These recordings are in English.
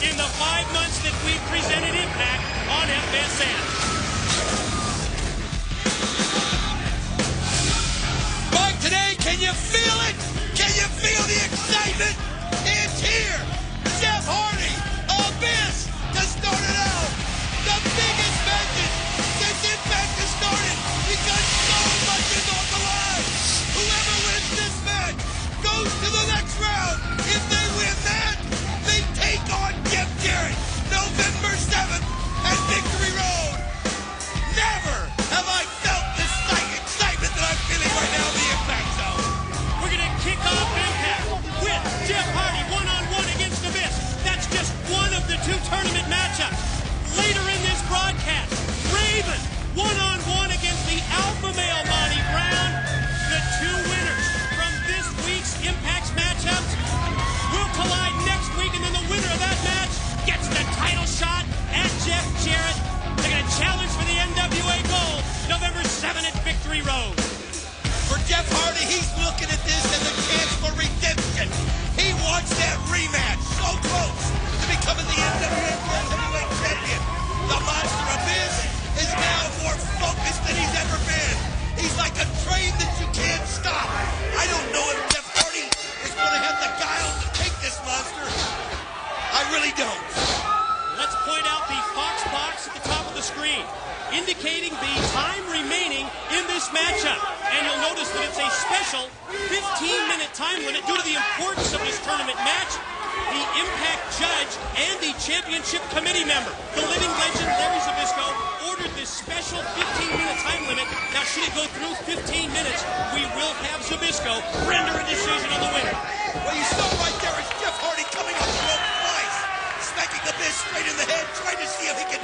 in the 5 months that we've presented Impact on FSN. Mike, today, can you feel it? Can you feel the excitement? It's here. Jeff Hardy, Abyss, to start it out. The biggest matches since Impact has started, because so much is on the line. Whoever wins this match goes to the next round. If they win that, they take on Jeff Jarett, November 7th at Victory Road. Never have I felt this excitement that I'm feeling right now in the Impact Zone. We're going to kick off Impact with Jeff Hardy one-on-one against Abyss. That's just one of the 2 tournament matchups. Later in this broadcast, Raven one-on-one against the alpha male Monty Brown. The 2 winners from this week's Impact's matchups will collide next week, and then the winner of that match gets the title shot at Jeff Jarett. They're going to challenge for the NWA Gold November 7th at Victory Road. For Jeff Hardy, he's looking at this as a chance for redemption. He wants that rematch, so close to becoming the NWA World Heavyweight Champion. The Monster Abyss is now more focused than he's ever been. He's like a train that you can't stop. I don't know if Jeff Hardy is going to have the guile to take this monster. I really don't. Let's point out the Fox box at the top of the screen, indicating the time remaining in this matchup. And you'll notice that it's a special 15-minute time limit due to the importance of this tournament match. The Impact judge and the championship committee member, the living legend Larry Zbyszko, ordered this special 15-minute time limit. Now, should it go through 15 minutes, we will have Zbyszko render a decision on the winner. What you saw right there is Jeff Hardy coming up the rope twice, smacking Abyss straight in the head, trying to see if he can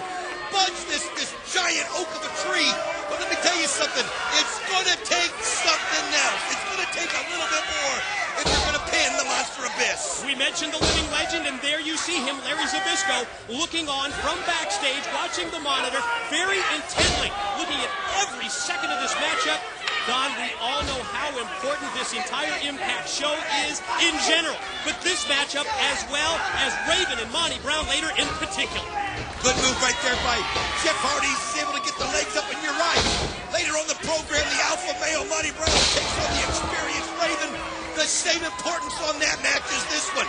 budge this giant oak of a tree. But let me tell you something, it's going to take something else. It's going to take a little bit more if you're going to pin the Monster Abyss. We mentioned the living legend, and there you see him, Larry Zbyszko, looking on from backstage, watching the monitor very intently, looking at every second of this matchup. Don, we all know how important this entire Impact show is in general, but this matchup as well as Raven and Monty Brown later in particular. Good move right there by Jeff Hardy. He's able to get the legs up, and you're right. Later on the program, the alpha male Monty Brown takes on the experienced Raven. The same importance on that match as this one.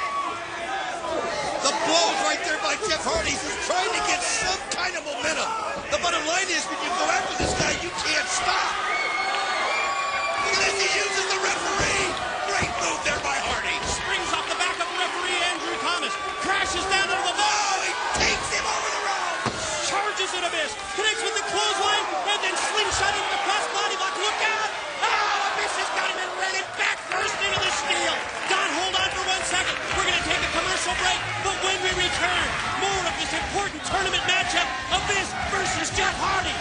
The blows right there by Jeff Hardy is trying to get some kind of momentum. The bottom line is, when you go after this guy, you can't stop. Look at this, he uses the referee. Great move there by Hardy. Springs off the back of referee Andrew Thomas, crashes down into the ball. Oh, he takes him over the rope. Charges at Abyss, connects with the clothesline, and then slingshot into the cross body lock. Look out! Oh, Abyss has got him and ran it back first into the steel. Don, hold on for 1 second. We're going to take a commercial break, but when we return, more of this important tournament matchup, Abyss versus Jeff Hardy.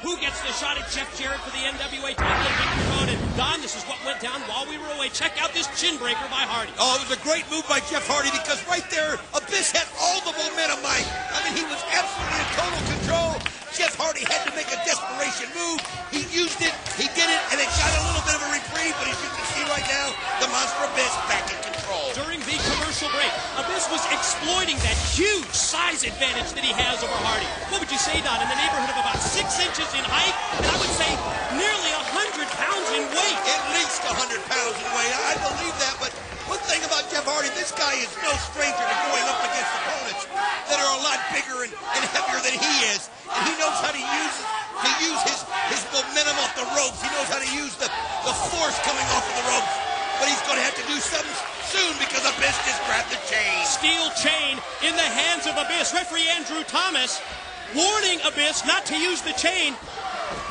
Who gets the shot at Jeff Jarett for the NWA title at Victory Road? And Don, this is what went down while we were away. Check out this chin breaker by Hardy. Oh, it was a great move by Jeff Hardy, because right there, Abyss had all the momentum, Mike. I mean, he was absolutely in total control. Jeff Hardy had to make a desperation move. He used it, he did it, and it got a little bit of a reprieve, but as you can see right now, the Monster Abyss back in control. During the commercial break, Abyss was exploiting that huge size advantage that he has over Hardy. What would you say, Don? In the neighborhood of about 6 inches in height, and I would say nearly 100 pounds in weight. At least 100 pounds in weight. I believe that, but one thing about Jeff Hardy, this guy is no stranger to going up against opponents that are a lot bigger and heavier than he is. And he knows how to use his momentum off the ropes. He knows how to use the force coming off of the ropes. But he's going to have to do something soon, because Abyss just grabbed the chain. Steel chain in the hands of Abyss. Referee Andrew Thomas warning Abyss not to use the chain.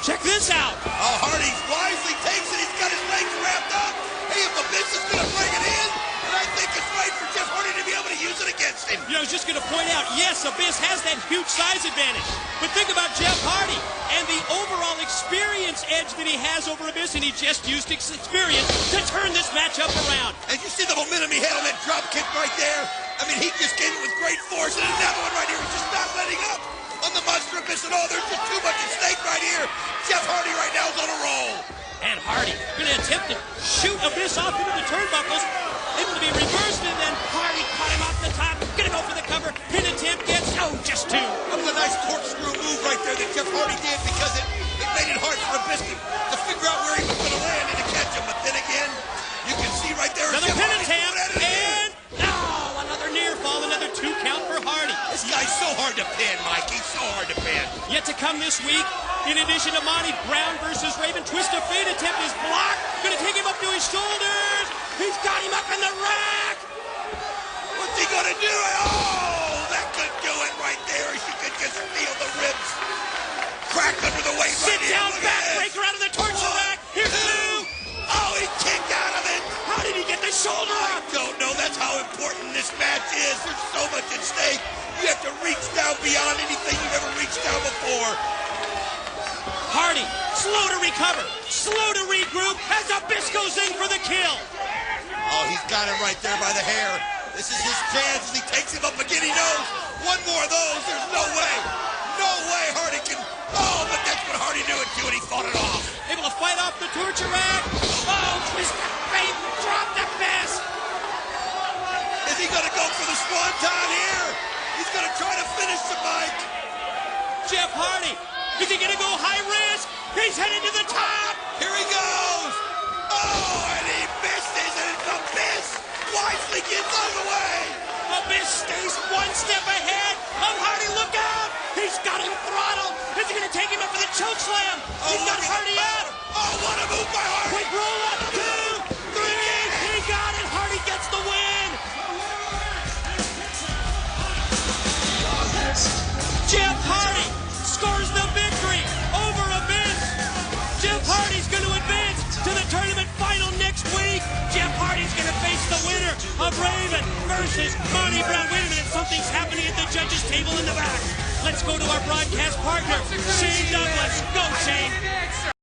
Check this out. Oh, Hardy wisely takes it. He's got his legs wrapped up. Hey, if Abyss is going to bring it in, and I think it's right for Jeff Hardy to be able to use it against him. You know, I was just going to point out, yes, Abyss has that huge size advantage. But think about Jeff Hardy and the overall experience edge that he has over Abyss, and he just used his experience to turn this matchup around. And you see the momentum he had on that drop kick right there? I mean, he just came in with great force, and another one right here. He's just not letting up on the Monster Abyss at all. There's just too much at stake right here. Jeff Hardy right now is on a roll. And Hardy going to attempt to shoot Abyss off into the turnbuckles. Able to be reversed, and then Hardy caught him off the corkscrew move right there that Jeff Hardy did because it made it hard for Abyss to figure out where he was going to land and to catch him. But then again, you can see right there. Another pin attempt, and another near fall, another 2 count for Hardy. This guy's so hard to pin, Mike. He's so hard to pin. Yet to come this week, in addition to Monty Brown versus Raven, Twist of Fate attempt is blocked. Going to take him up to his shoulders. He's got him up in the rack. What's he going to do? Oh, that could do it right there. You could just feel the ribs crack under the weight. Sit down, backbreaker out of the torture rack. Here's 2. Oh, he kicked out of it. How did he get the shoulder I up? don't know. That's how important this match is. There's so much at stake. You have to reach down beyond anything you've ever reached down before. Hardy, slow to recover, slow to regroup as Abyss goes in for the kill. Oh, he's got him right there by the hair. This is his chance as he takes him up again. He knows one more of those. There's no way. No way Hardy can. Oh, but that's what Hardy knew it too, and he fought it off. Able to fight off the torture rack. Oh, Twist of Fate dropped Abyss. Is he going to go for the swanton here? He's going to try to finish the Mike. Jeff Hardy, is he going to go high risk? He's headed to the top. Here he goes. Oh, and he misses, and it's Abyss wisely gets out of the way. Abyss stays 1 step ahead of Hardy. Look out. He's got him throttled. Is he going to take him up for the choke slam? He's got Hardy out. Oh, what a move by Hardy. Quick roll up. 2, 3. He got it. Hardy gets the win. Jeff Hardy scores the victory over Abyss. Jeff Hardy's going to advance to the tournament final next week. Jeff Hardy's going to face the winner of Raven versus Monty Brown. Wait a minute, something's happening at the judges' table in the back. Let's go to our broadcast partner, Shane Douglas. Go, Shane.